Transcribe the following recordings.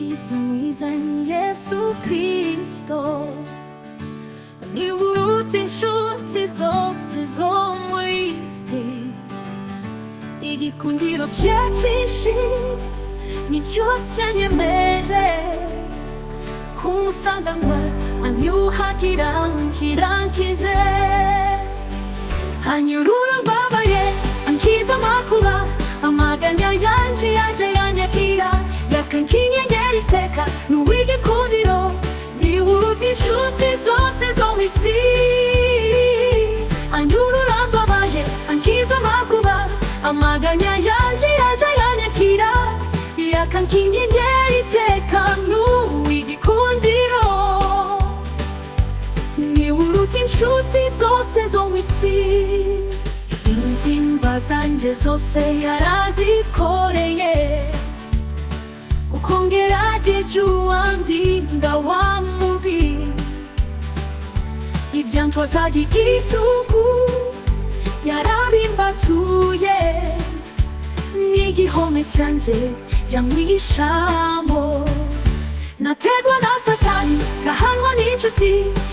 umukiza mwiza ni Yesu Kristo, ni uruta inshuti zose zo mu isi. Igikundiro cye cyinshi nicyo cyanyemeje kumusanganywe, anyuhagira nkirankize, anyurura mbabaye, ankiza amakuba, amaganya yanje yaje yanyakira, yakankinyenyera iteka, n'uw'igikundiro, ni uruta inshuti zose zo mu isi. Anyurura mbabaye, ankiza amakuba, amaganya yanje yaje yanyakira, yakankinyenyera iteka, n'uw'igikundiro, ni uruta inshuti zose zo mu isi. Intimba zanje zose yarazikoreye, ukongerageje uwandinda wa mubi, ibyantwazaga igitugu yarabimbatuye, n'igihome cyanje yamwishamo. Naterwa na Satani, gahanwa n'inshuti,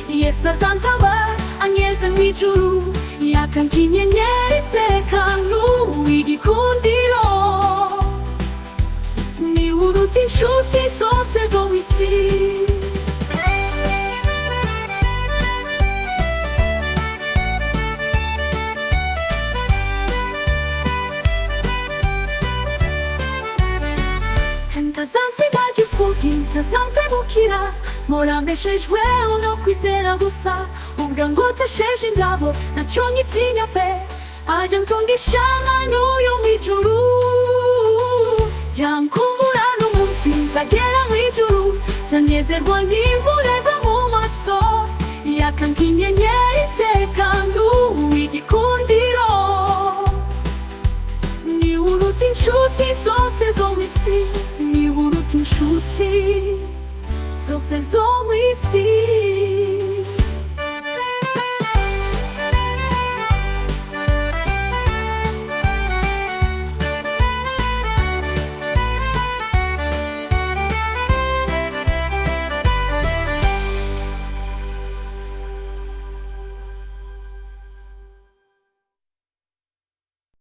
Yesu azantabara anyeze mu ijuru, yakankinyenyera iteka, n'uw'igikundiro, ni uruta inshuti zose zo mu isi. Ntazansiga gipfuye, ntazampemukira, murambeshejweho no kwizera gusa, ubwo ngotesheje ingabo ntacyo nkitinya pe, ajya ntungisha n'uyu mu ijuru, byankumbura n'umunsi nzagera mu ijuru, nzanezerwa nimureba mu maso, yakankinyenyera iteka, n'uw'igikundiro, ni uruta inshuti zose zo mu isi, ni uruta inshuti zose zo mu isi.